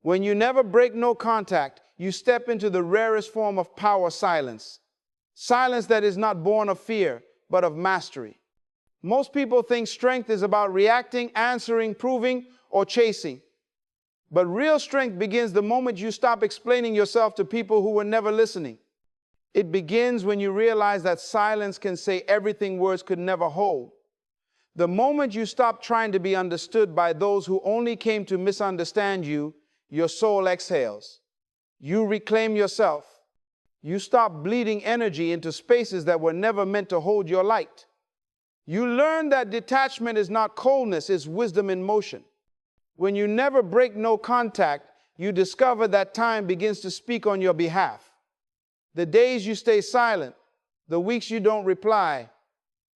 When you never break no contact, you step into the rarest form of power, silence. Silence that is not born of fear, but of mastery. Most people think strength is about reacting, answering, proving, or chasing. But real strength begins the moment you stop explaining yourself to people who were never listening. It begins when you realize that silence can say everything words could never hold. The moment you stop trying to be understood by those who only came to misunderstand you, your soul exhales. You reclaim yourself. You stop bleeding energy into spaces that were never meant to hold your light. You learn that detachment is not coldness, it's wisdom in motion. When you never break no contact, you discover that time begins to speak on your behalf. The days you stay silent, the weeks you don't reply,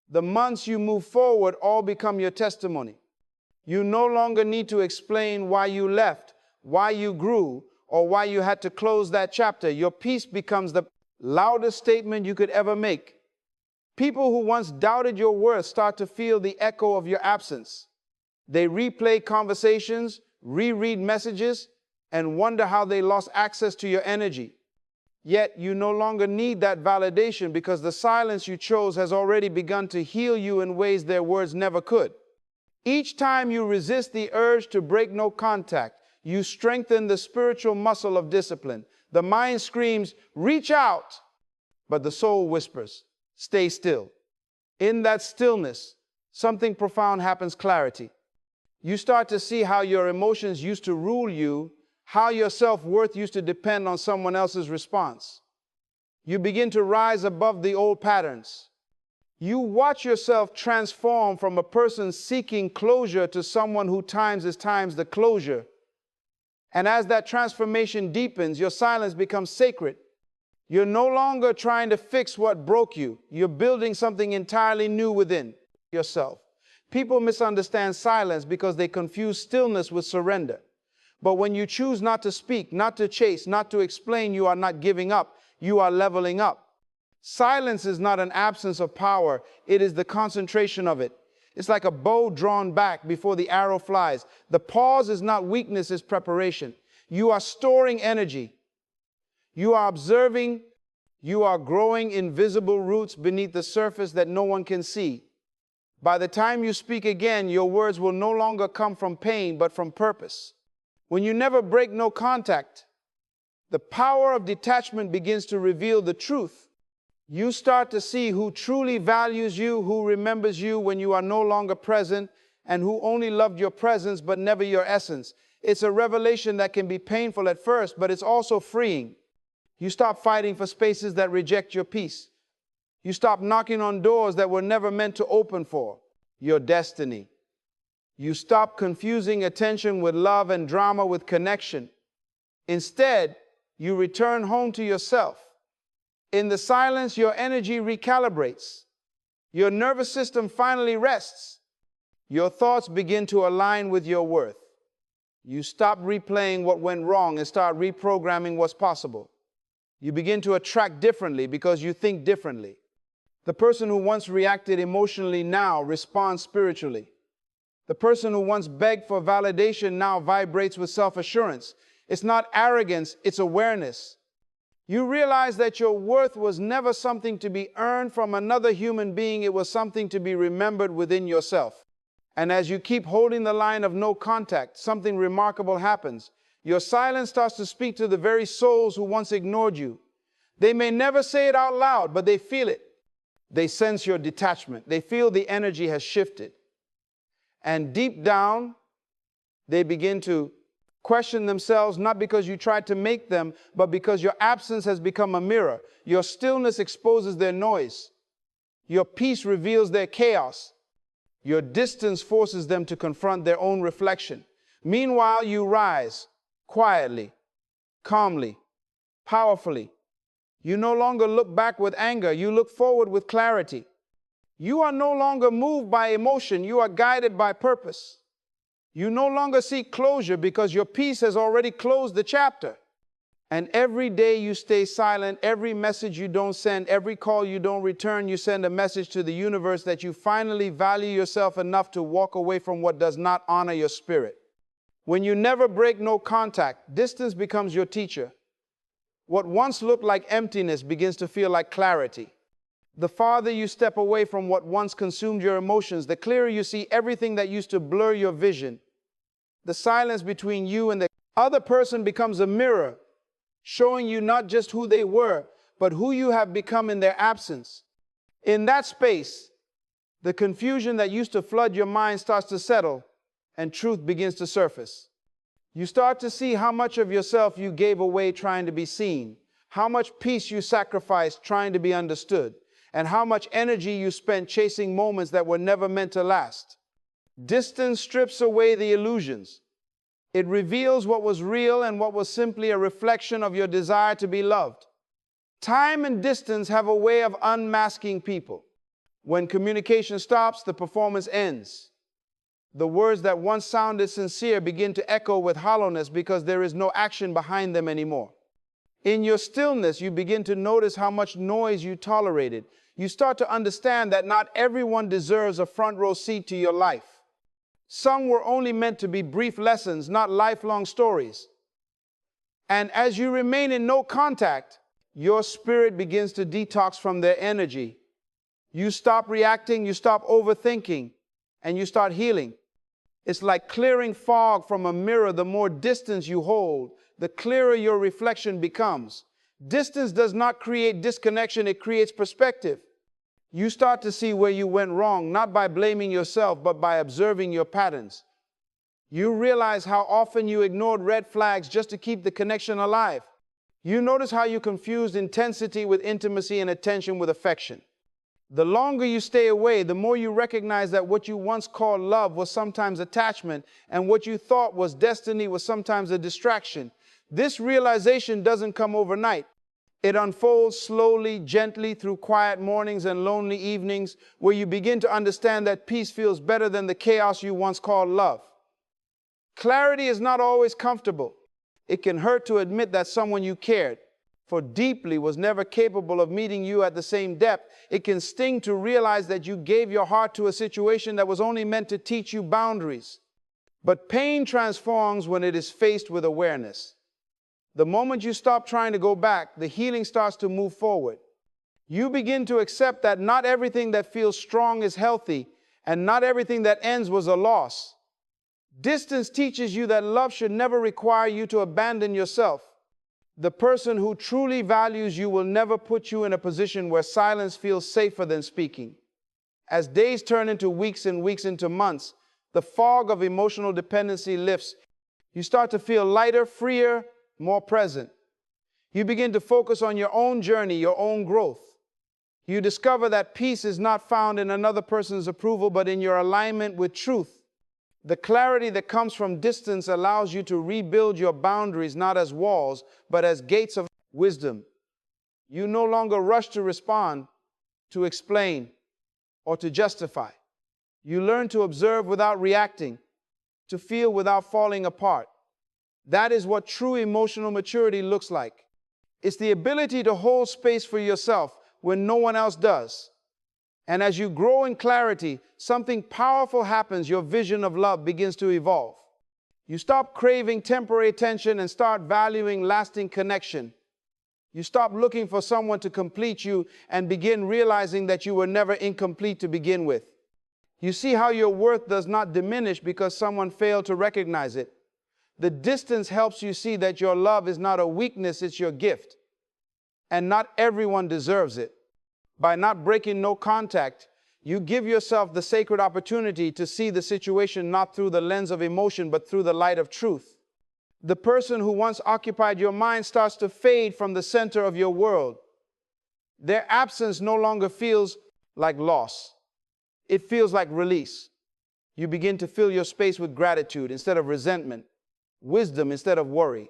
the months you move forward all become your testimony. You no longer need to explain why you left, why you grew, or why you had to close that chapter. Your peace becomes the loudest statement you could ever make. People who once doubted your worth start to feel the echo of your absence. They replay conversations, reread messages, and wonder how they lost access to your energy. Yet you no longer need that validation because the silence you chose has already begun to heal you in ways their words never could. Each time you resist the urge to break no contact, you strengthen the spiritual muscle of discipline. The mind screams, reach out, but the soul whispers, stay still. In that stillness, something profound happens, clarity. You start to see how your emotions used to rule you, how your self-worth used to depend on someone else's response. You begin to rise above the old patterns. You watch yourself transform from a person seeking closure to someone who times is times the closure. And as that transformation deepens, your silence becomes sacred. You're no longer trying to fix what broke you. You're building something entirely new within yourself. People misunderstand silence because they confuse stillness with surrender. But when you choose not to speak, not to chase, not to explain, you are not giving up. You are leveling up. Silence is not an absence of power. It is the concentration of it. It's like a bow drawn back before the arrow flies. The pause is not weakness, it's preparation. You are storing energy. You are observing. You are growing invisible roots beneath the surface that no one can see. By the time you speak again, your words will no longer come from pain, but from purpose. When you never break no contact, the power of detachment begins to reveal the truth. You start to see who truly values you, who remembers you when you are no longer present, and who only loved your presence but never your essence. It's a revelation that can be painful at first, but it's also freeing. You stop fighting for spaces that reject your peace. You stop knocking on doors that were never meant to open for your destiny. You stop confusing attention with love and drama with connection. Instead, you return home to yourself. In the silence, your energy recalibrates. Your nervous system finally rests. Your thoughts begin to align with your worth. You stop replaying what went wrong and start reprogramming what's possible. You begin to attract differently because you think differently. The person who once reacted emotionally now responds spiritually. The person who once begged for validation now vibrates with self-assurance. It's not arrogance, it's awareness. You realize that your worth was never something to be earned from another human being. It was something to be remembered within yourself. And as you keep holding the line of no contact, something remarkable happens. Your silence starts to speak to the very souls who once ignored you. They may never say it out loud, but they feel it. They sense your detachment. They feel the energy has shifted. And deep down, they begin to question themselves, not because you tried to make them, but because your absence has become a mirror. Your stillness exposes their noise. Your peace reveals their chaos. Your distance forces them to confront their own reflection. Meanwhile, you rise quietly, calmly, powerfully. You no longer look back with anger. You look forward with clarity. You are no longer moved by emotion. You are guided by purpose. You no longer seek closure because your peace has already closed the chapter. And every day you stay silent, every message you don't send, every call you don't return, you send a message to the universe that you finally value yourself enough to walk away from what does not honor your spirit. When you never break no contact, distance becomes your teacher. What once looked like emptiness begins to feel like clarity. The farther you step away from what once consumed your emotions, the clearer you see everything that used to blur your vision. The silence between you and the other person becomes a mirror, showing you not just who they were, but who you have become in their absence. In that space, the confusion that used to flood your mind starts to settle, and truth begins to surface. You start to see how much of yourself you gave away trying to be seen, how much peace you sacrificed trying to be understood, and how much energy you spent chasing moments that were never meant to last. Distance strips away the illusions. It reveals what was real and what was simply a reflection of your desire to be loved. Time and distance have a way of unmasking people. When communication stops, the performance ends. The words that once sounded sincere begin to echo with hollowness because there is no action behind them anymore. In your stillness, you begin to notice how much noise you tolerated. You start to understand that not everyone deserves a front row seat to your life. Some were only meant to be brief lessons, not lifelong stories. And as you remain in no contact, your spirit begins to detox from their energy. You stop reacting, you stop overthinking, and you start healing. It's like clearing fog from a mirror. The more distance you hold, the clearer your reflection becomes. Distance does not create disconnection, it creates perspective. You start to see where you went wrong, not by blaming yourself, but by observing your patterns. You realize how often you ignored red flags just to keep the connection alive. You notice how you confused intensity with intimacy and attention with affection. The longer you stay away, the more you recognize that what you once called love was sometimes attachment, and what you thought was destiny was sometimes a distraction. This realization doesn't come overnight. It unfolds slowly, gently through quiet mornings and lonely evenings, where you begin to understand that peace feels better than the chaos you once called love. Clarity is not always comfortable. It can hurt to admit that someone you cared for deeply was never capable of meeting you at the same depth. It can sting to realize that you gave your heart to a situation that was only meant to teach you boundaries. But pain transforms when it is faced with awareness. The moment you stop trying to go back, the healing starts to move forward. You begin to accept that not everything that feels strong is healthy, and not everything that ends was a loss. Distance teaches you that love should never require you to abandon yourself. The person who truly values you will never put you in a position where silence feels safer than speaking. As days turn into weeks and weeks into months, the fog of emotional dependency lifts. You start to feel lighter, freer, more present. You begin to focus on your own journey, your own growth. You discover that peace is not found in another person's approval, but in your alignment with truth. The clarity that comes from distance allows you to rebuild your boundaries not as walls, but as gates of wisdom. You no longer rush to respond, to explain, or to justify. You learn to observe without reacting, to feel without falling apart. That is what true emotional maturity looks like. It's the ability to hold space for yourself when no one else does. And as you grow in clarity, something powerful happens. Your vision of love begins to evolve. You stop craving temporary attention and start valuing lasting connection. You stop looking for someone to complete you and begin realizing that you were never incomplete to begin with. You see how your worth does not diminish because someone failed to recognize it. The distance helps you see that your love is not a weakness, it's your gift. And not everyone deserves it. By not breaking no contact, you give yourself the sacred opportunity to see the situation not through the lens of emotion, but through the light of truth. The person who once occupied your mind starts to fade from the center of your world. Their absence no longer feels like loss. It feels like release. You begin to fill your space with gratitude instead of resentment, wisdom instead of worry.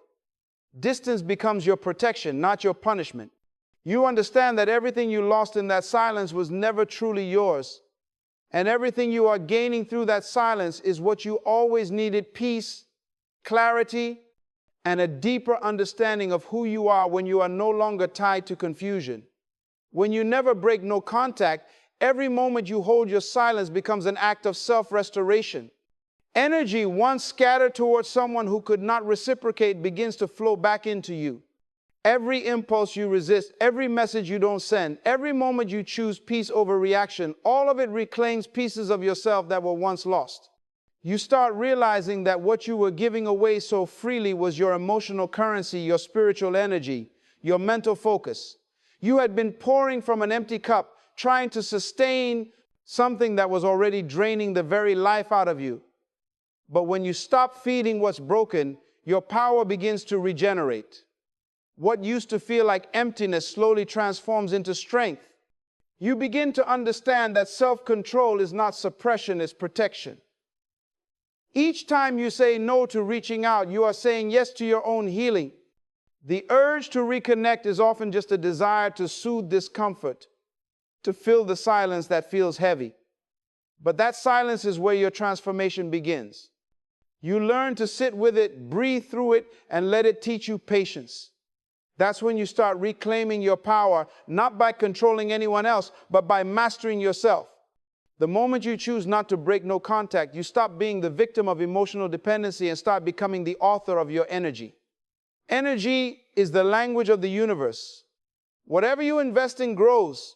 Distance becomes your protection, not your punishment. You understand that everything you lost in that silence was never truly yours. And everything you are gaining through that silence is what you always needed: peace, clarity, and a deeper understanding of who you are when you are no longer tied to confusion. When you never break no contact, every moment you hold your silence becomes an act of self-restoration. Energy once scattered towards someone who could not reciprocate begins to flow back into you. Every impulse you resist, every message you don't send, every moment you choose peace over reaction, all of it reclaims pieces of yourself that were once lost. You start realizing that what you were giving away so freely was your emotional currency, your spiritual energy, your mental focus. You had been pouring from an empty cup, trying to sustain something that was already draining the very life out of you. But when you stop feeding what's broken, your power begins to regenerate. What used to feel like emptiness slowly transforms into strength. You begin to understand that self-control is not suppression, it's protection. Each time you say no to reaching out, you are saying yes to your own healing. The urge to reconnect is often just a desire to soothe discomfort, to fill the silence that feels heavy. But that silence is where your transformation begins. You learn to sit with it, breathe through it, and let it teach you patience. That's when you start reclaiming your power, not by controlling anyone else, but by mastering yourself. The moment you choose not to break no contact, you stop being the victim of emotional dependency and start becoming the author of your energy. Energy is the language of the universe. Whatever you invest in grows.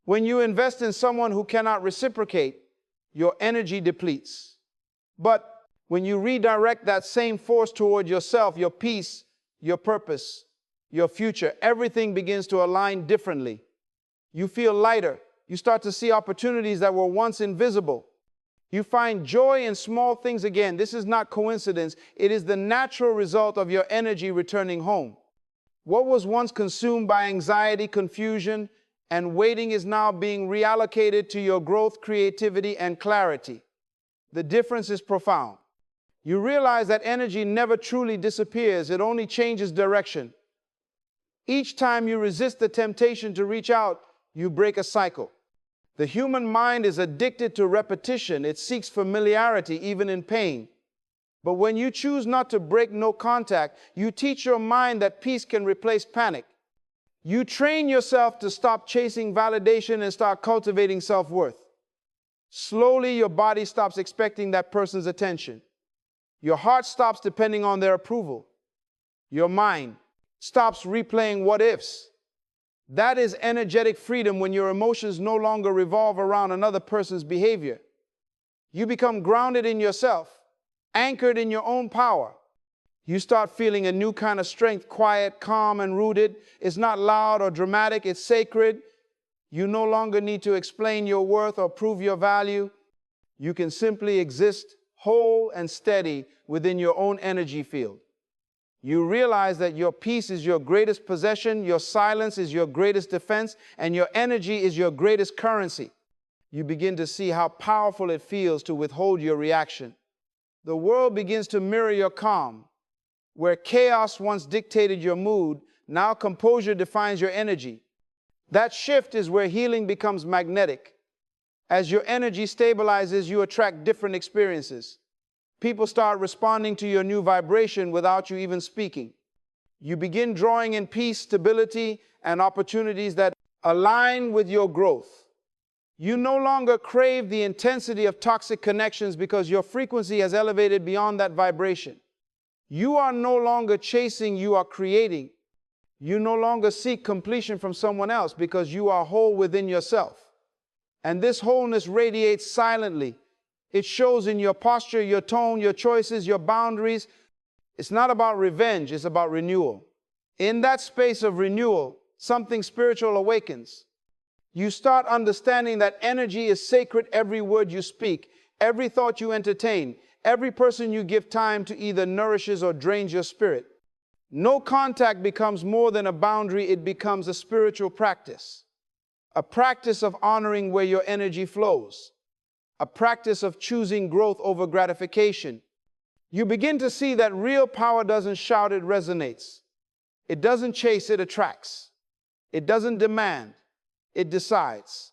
When you invest in someone who cannot reciprocate, your energy depletes. But when you redirect that same force toward yourself, your peace, your purpose, your future, everything begins to align differently. You feel lighter. You start to see opportunities that were once invisible. You find joy in small things again. This is not coincidence. It is the natural result of your energy returning home. What was once consumed by anxiety, confusion, and waiting is now being reallocated to your growth, creativity, and clarity. The difference is profound. You realize that energy never truly disappears. It only changes direction. Each time you resist the temptation to reach out, you break a cycle. The human mind is addicted to repetition. It seeks familiarity even in pain. But when you choose not to break no contact, you teach your mind that peace can replace panic. You train yourself to stop chasing validation and start cultivating self-worth. Slowly, your body stops expecting that person's attention. Your heart stops depending on their approval. Your mind stops replaying what ifs. That is energetic freedom when your emotions no longer revolve around another person's behavior. You become grounded in yourself, anchored in your own power. You start feeling a new kind of strength, quiet, calm, and rooted. It's not loud or dramatic, it's sacred. You no longer need to explain your worth or prove your value. You can simply exist whole and steady within your own energy field. You realize that your peace is your greatest possession, your silence is your greatest defense, and your energy is your greatest currency. You begin to see how powerful it feels to withhold your reaction. The world begins to mirror your calm. Where chaos once dictated your mood, now composure defines your energy. That shift is where healing becomes magnetic. As your energy stabilizes, you attract different experiences. People start responding to your new vibration without you even speaking. You begin drawing in peace, stability, and opportunities that align with your growth. You no longer crave the intensity of toxic connections because your frequency has elevated beyond that vibration. You are no longer chasing, you are creating. You no longer seek completion from someone else because you are whole within yourself. And this wholeness radiates silently. It shows in your posture, your tone, your choices, your boundaries. It's not about revenge, it's about renewal. In that space of renewal, something spiritual awakens. You start understanding that energy is sacred. Every word you speak, every thought you entertain, every person you give time to either nourishes or drains your spirit. No contact becomes more than a boundary, it becomes a spiritual practice. A practice of honoring where your energy flows. A practice of choosing growth over gratification. You begin to see that real power doesn't shout, it resonates. It doesn't chase, it attracts. It doesn't demand, it decides.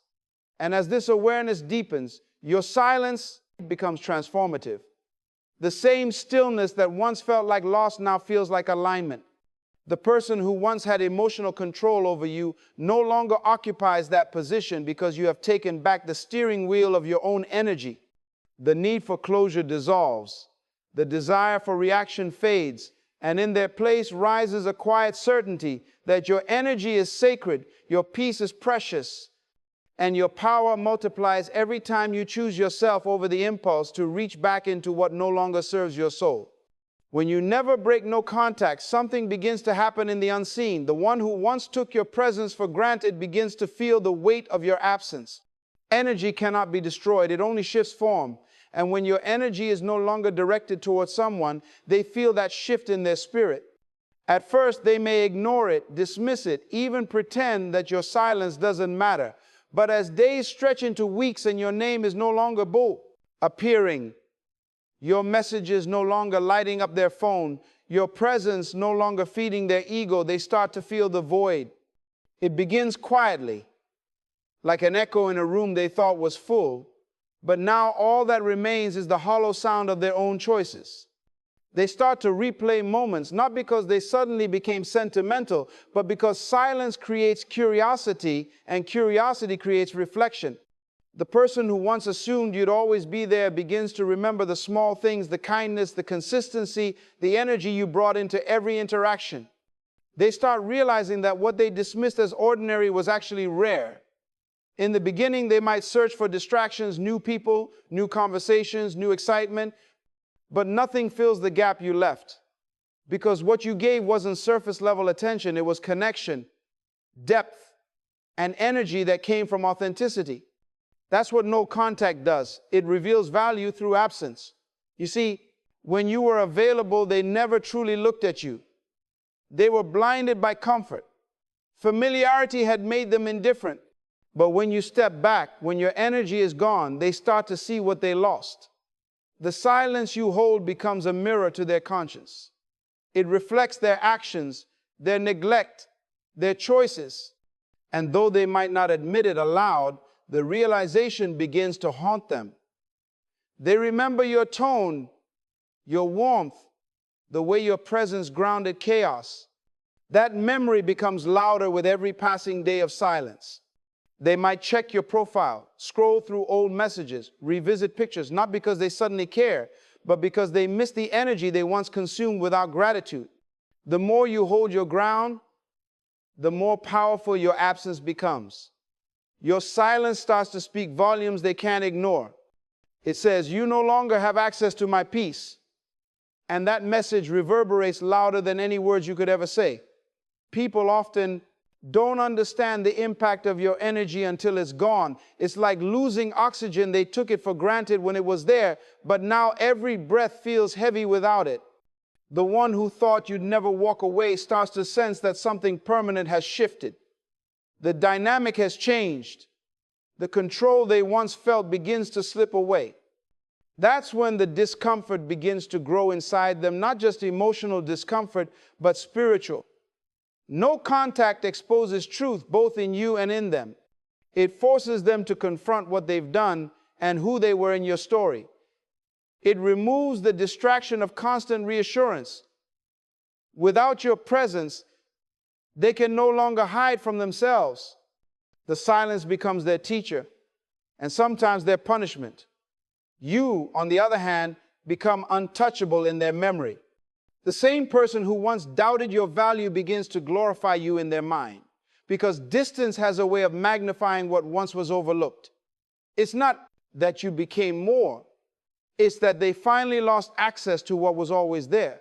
And as this awareness deepens, your silence becomes transformative. The same stillness that once felt like loss now feels like alignment. The person who once had emotional control over you no longer occupies that position because you have taken back the steering wheel of your own energy. The need for closure dissolves. The desire for reaction fades, and in their place rises a quiet certainty that your energy is sacred, your peace is precious, and your power multiplies every time you choose yourself over the impulse to reach back into what no longer serves your soul. When you never break no contact, something begins to happen in the unseen. The one who once took your presence for granted begins to feel the weight of your absence. Energy cannot be destroyed, it only shifts form. And when your energy is no longer directed towards someone, they feel that shift in their spirit. At first, they may ignore it, dismiss it, even pretend that your silence doesn't matter. But as days stretch into weeks and your name is no longer appearing, your messages no longer lighting up their phone, your presence no longer feeding their ego, they start to feel the void. It begins quietly, like an echo in a room they thought was full, but now all that remains is the hollow sound of their own choices. They start to replay moments, not because they suddenly became sentimental, but because silence creates curiosity, and curiosity creates reflection. The person who once assumed you'd always be there begins to remember the small things, the kindness, the consistency, the energy you brought into every interaction. They start realizing that what they dismissed as ordinary was actually rare. In the beginning, they might search for distractions, new people, new conversations, new excitement, but nothing fills the gap you left. Because what you gave wasn't surface level attention, it was connection, depth, and energy that came from authenticity. That's what no contact does. It reveals value through absence. You see, when you were available, they never truly looked at you. They were blinded by comfort. Familiarity had made them indifferent. But when you step back, when your energy is gone, they start to see what they lost. The silence you hold becomes a mirror to their conscience. It reflects their actions, their neglect, their choices. And though they might not admit it aloud, the realization begins to haunt them. They remember your tone, your warmth, the way your presence grounded chaos. That memory becomes louder with every passing day of silence. They might check your profile, scroll through old messages, revisit pictures, not because they suddenly care, but because they miss the energy they once consumed without gratitude. The more you hold your ground, the more powerful your absence becomes. Your silence starts to speak volumes they can't ignore. It says, "You no longer have access to my peace." And that message reverberates louder than any words you could ever say. People often don't understand the impact of your energy until it's gone. It's like losing oxygen. They took it for granted when it was there, but now every breath feels heavy without it. The one who thought you'd never walk away starts to sense that something permanent has shifted. The dynamic has changed. The control they once felt begins to slip away. That's when the discomfort begins to grow inside them, not just emotional discomfort, but spiritual. No contact exposes truth both in you and in them. It forces them to confront what they've done and who they were in your story. It removes the distraction of constant reassurance. Without your presence, they can no longer hide from themselves. The silence becomes their teacher, and sometimes their punishment. You, on the other hand, become untouchable in their memory. The same person who once doubted your value begins to glorify you in their mind, because distance has a way of magnifying what once was overlooked. It's not that you became more, it's that they finally lost access to what was always there.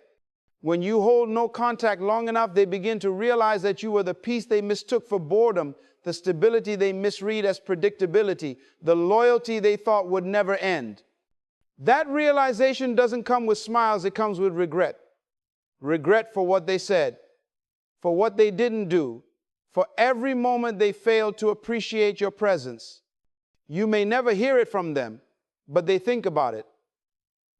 When you hold no contact long enough, they begin to realize that you were the peace they mistook for boredom, the stability they misread as predictability, the loyalty they thought would never end. That realization doesn't come with smiles, it comes with regret. Regret for what they said, for what they didn't do, for every moment they failed to appreciate your presence. You may never hear it from them, but they think about it.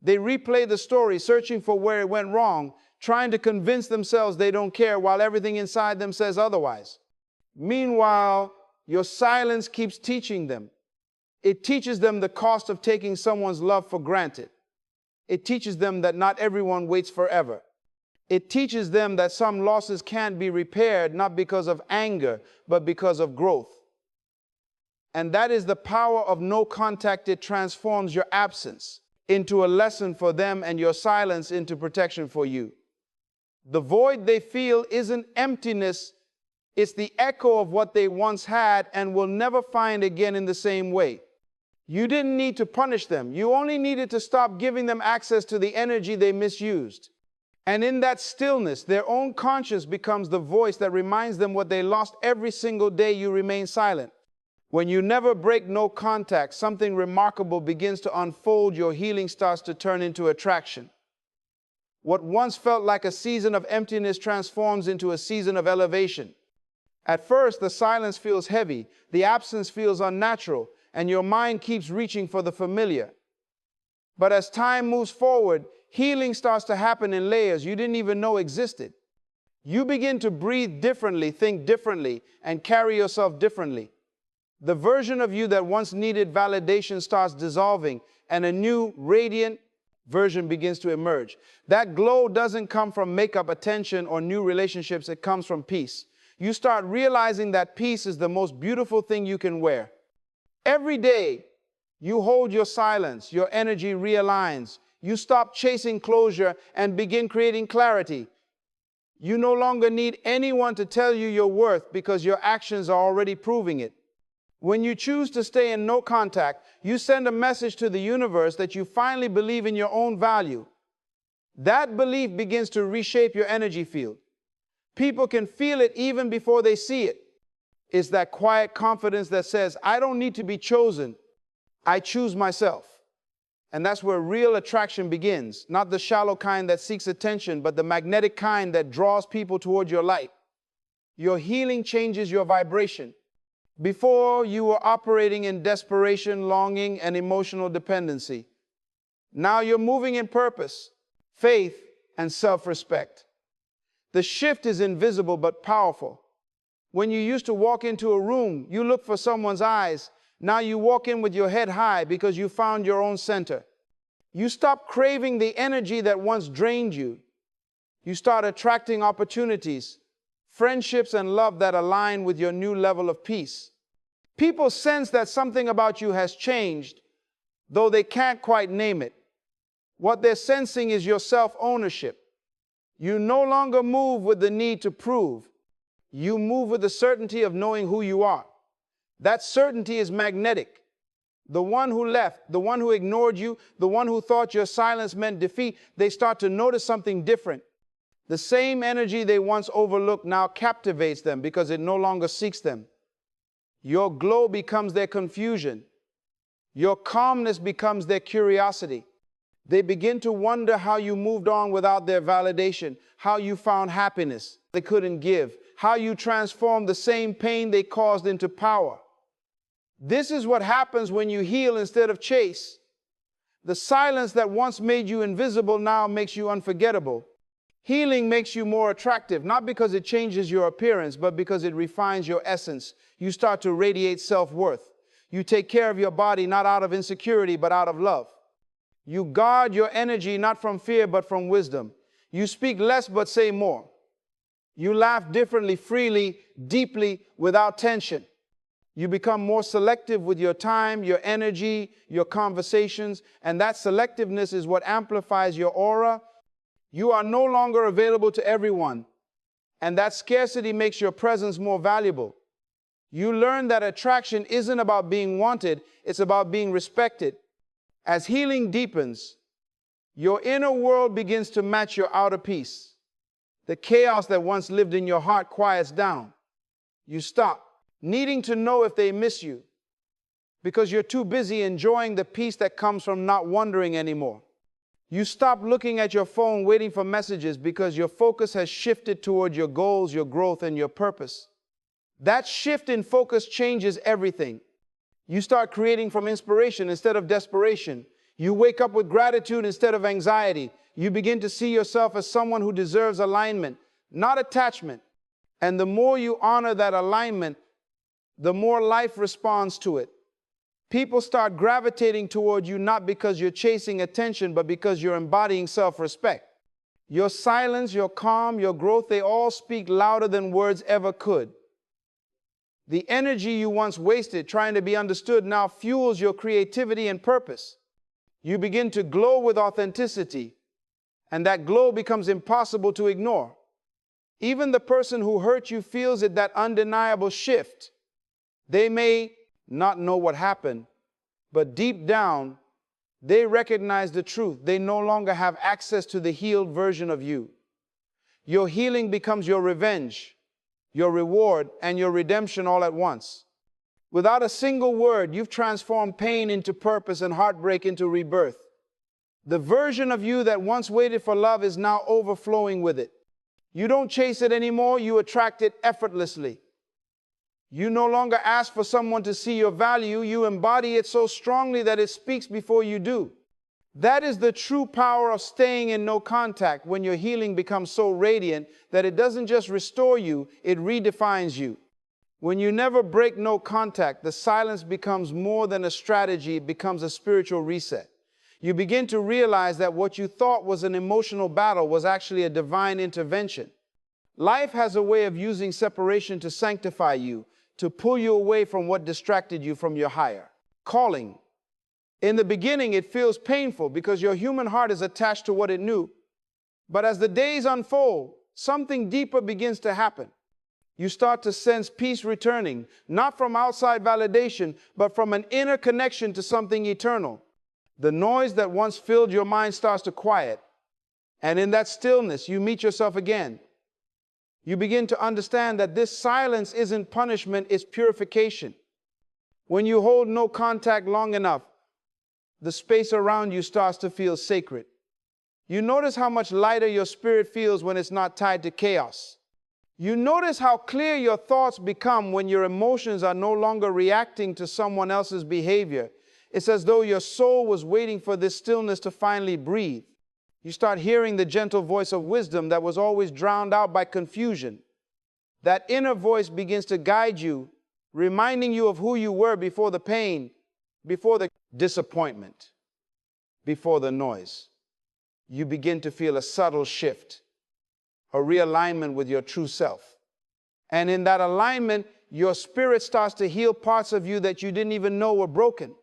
They replay the story, searching for where it went wrong, trying to convince themselves they don't care while everything inside them says otherwise. Meanwhile, your silence keeps teaching them. It teaches them the cost of taking someone's love for granted. It teaches them that not everyone waits forever. It teaches them that some losses can't be repaired, not because of anger, but because of growth. And that is the power of no contact. It transforms your absence into a lesson for them and your silence into protection for you. The void they feel isn't emptiness, it's the echo of what they once had and will never find again in the same way. You didn't need to punish them. You only needed to stop giving them access to the energy they misused. And in that stillness, their own conscience becomes the voice that reminds them what they lost every single day you remain silent. When you never break no contact, something remarkable begins to unfold. Your healing starts to turn into attraction. What once felt like a season of emptiness transforms into a season of elevation. At first, the silence feels heavy, the absence feels unnatural, and your mind keeps reaching for the familiar. But as time moves forward, healing starts to happen in layers you didn't even know existed. You begin to breathe differently, think differently, and carry yourself differently. The version of you that once needed validation starts dissolving, and a new, radiant version begins to emerge. That glow doesn't come from makeup, attention, or new relationships. It comes from peace. You start realizing that peace is the most beautiful thing you can wear. Every day, you hold your silence, your energy realigns. You stop chasing closure and begin creating clarity. You no longer need anyone to tell you your worth because your actions are already proving it. When you choose to stay in no contact, you send a message to the universe that you finally believe in your own value. That belief begins to reshape your energy field. People can feel it even before they see it. It's that quiet confidence that says, I don't need to be chosen. I choose myself. And that's where real attraction begins. Not the shallow kind that seeks attention, but the magnetic kind that draws people toward your light. Your healing changes your vibration. Before, you were operating in desperation, longing, and emotional dependency. Now you're moving in purpose, faith, and self-respect. The shift is invisible but powerful. When you used to walk into a room, you look for someone's eyes. Now you walk in with your head high because you found your own center. You stop craving the energy that once drained you. You start attracting opportunities, friendships, and love that align with your new level of peace. People sense that something about you has changed, though they can't quite name it. What they're sensing is your self-ownership. You no longer move with the need to prove. You move with the certainty of knowing who you are. That certainty is magnetic. The one who left, the one who ignored you, the one who thought your silence meant defeat, they start to notice something different. The same energy they once overlooked now captivates them because it no longer seeks them. Your glow becomes their confusion. Your calmness becomes their curiosity. They begin to wonder how you moved on without their validation, how you found happiness they couldn't give, how you transformed the same pain they caused into power. This is what happens when you heal instead of chase. The silence that once made you invisible now makes you unforgettable. Healing makes you more attractive, not because it changes your appearance, but because it refines your essence. You start to radiate self-worth. You take care of your body not out of insecurity, but out of love. You guard your energy not from fear, but from wisdom. You speak less, but say more. You laugh differently, freely, deeply, without tension. You become more selective with your time, your energy, your conversations, and that selectiveness is what amplifies your aura. You are no longer available to everyone, and that scarcity makes your presence more valuable. You learn that attraction isn't about being wanted, it's about being respected. As healing deepens, your inner world begins to match your outer peace. The chaos that once lived in your heart quiets down. You stop needing to know if they miss you because you're too busy enjoying the peace that comes from not wondering anymore. You stop looking at your phone waiting for messages because your focus has shifted toward your goals, your growth, and your purpose. That shift in focus changes everything. You start creating from inspiration instead of desperation. You wake up with gratitude instead of anxiety. You begin to see yourself as someone who deserves alignment, not attachment. And the more you honor that alignment, the more life responds to it. People start gravitating toward you not because you're chasing attention, but because you're embodying self-respect. Your silence, your calm, your growth, they all speak louder than words ever could. The energy you once wasted trying to be understood now fuels your creativity and purpose. You begin to glow with authenticity, and that glow becomes impossible to ignore. Even the person who hurt you feels it, that undeniable shift. They may not know what happened, but deep down, they recognize the truth. They no longer have access to the healed version of you. Your healing becomes your revenge, your reward, and your redemption all at once. Without a single word, you've transformed pain into purpose and heartbreak into rebirth. The version of you that once waited for love is now overflowing with it. You don't chase it anymore, you attract it effortlessly. You no longer ask for someone to see your value, you embody it so strongly that it speaks before you do. That is the true power of staying in no contact, when your healing becomes so radiant that it doesn't just restore you, it redefines you. When you never break no contact, the silence becomes more than a strategy, it becomes a spiritual reset. You begin to realize that what you thought was an emotional battle was actually a divine intervention. Life has a way of using separation to sanctify you, to pull you away from what distracted you from your higher calling. In the beginning, it feels painful because your human heart is attached to what it knew. But as the days unfold, something deeper begins to happen. You start to sense peace returning, not from outside validation, but from an inner connection to something eternal. The noise that once filled your mind starts to quiet, and in that stillness, you meet yourself again. You begin to understand that this silence isn't punishment, it's purification. When you hold no contact long enough, the space around you starts to feel sacred. You notice how much lighter your spirit feels when it's not tied to chaos. You notice how clear your thoughts become when your emotions are no longer reacting to someone else's behavior. It's as though your soul was waiting for this stillness to finally breathe. You start hearing the gentle voice of wisdom that was always drowned out by confusion. That inner voice begins to guide you, reminding you of who you were before the pain, before the disappointment, before the noise. You begin to feel a subtle shift, a realignment with your true self. And in that alignment, your spirit starts to heal parts of you that you didn't even know were broken.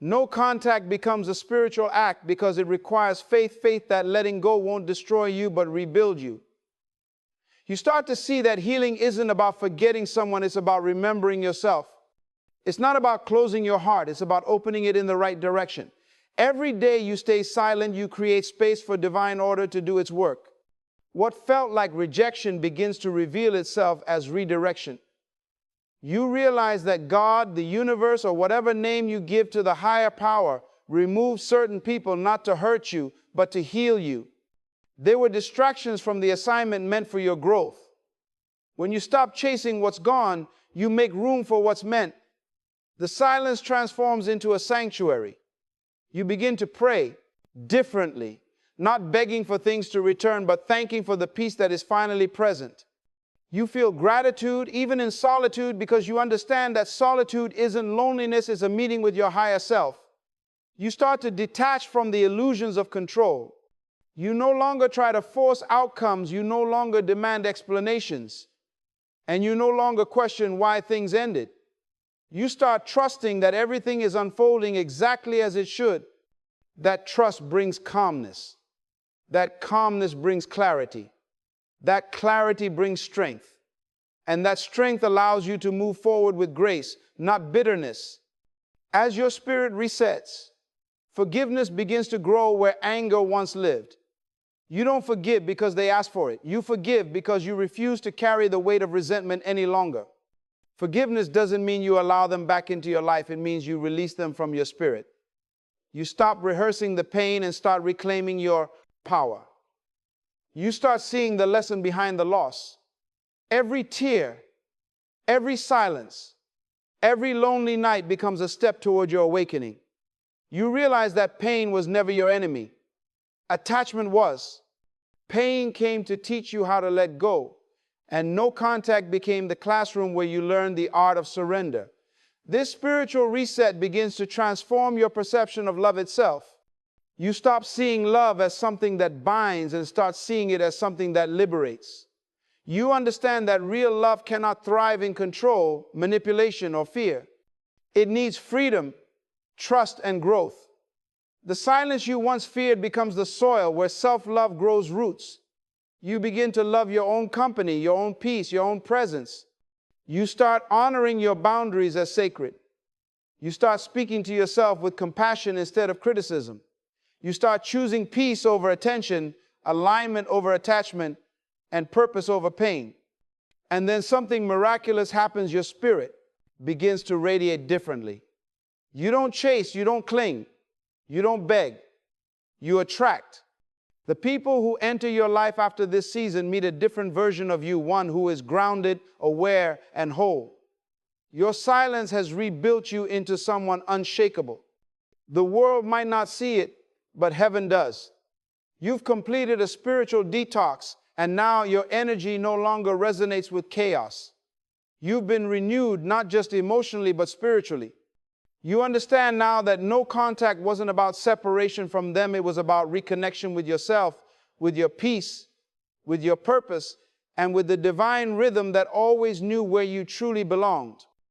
No contact becomes a spiritual act because it requires faith that letting go won't destroy you but rebuild you. You start to see that healing isn't about forgetting someone, it's about remembering yourself. It's not about closing your heart, it's about opening it in the right direction. Every day you stay silent, you create space for divine order to do its work. What felt like rejection begins to reveal itself as redirection. You realize that God, the universe, or whatever name you give to the higher power, removes certain people not to hurt you, but to heal you. They were distractions from the assignment meant for your growth. When you stop chasing what's gone, you make room for what's meant. The silence transforms into a sanctuary. You begin to pray differently, not begging for things to return, but thanking for the peace that is finally present. You feel gratitude even in solitude because you understand that solitude isn't loneliness, it's a meeting with your higher self. You start to detach from the illusions of control. You no longer try to force outcomes, you no longer demand explanations, and you no longer question why things ended. You start trusting that everything is unfolding exactly as it should. That trust brings calmness. That calmness brings clarity. That clarity brings strength. And that strength allows you to move forward with grace, not bitterness. As your spirit resets, forgiveness begins to grow where anger once lived. You don't forgive because they asked for it. You forgive because you refuse to carry the weight of resentment any longer. Forgiveness doesn't mean you allow them back into your life. It means you release them from your spirit. You stop rehearsing the pain and start reclaiming your power. You start seeing the lesson behind the loss. Every tear, every silence, every lonely night becomes a step toward your awakening. You realize that pain was never your enemy. Attachment was. Pain came to teach you how to let go, and no contact became the classroom where you learned the art of surrender. This spiritual reset begins to transform your perception of love itself. You stop seeing love as something that binds and start seeing it as something that liberates. You understand that real love cannot thrive in control, manipulation, or fear. It needs freedom, trust, and growth. The silence you once feared becomes the soil where self-love grows roots. You begin to love your own company, your own peace, your own presence. You start honoring your boundaries as sacred. You start speaking to yourself with compassion instead of criticism. You start choosing peace over attention, alignment over attachment, and purpose over pain. And then something miraculous happens. Your spirit begins to radiate differently. You don't chase, you don't cling, you don't beg, you attract. The people who enter your life after this season meet a different version of you, one who is grounded, aware, and whole. Your silence has rebuilt you into someone unshakable. The world might not see it, but heaven does. You've completed a spiritual detox, and now your energy no longer resonates with chaos. You've been renewed, not just emotionally, but spiritually. You understand now that no contact wasn't about separation from them. It was about reconnection with yourself, with your peace, with your purpose, and with the divine rhythm that always knew where you truly belonged.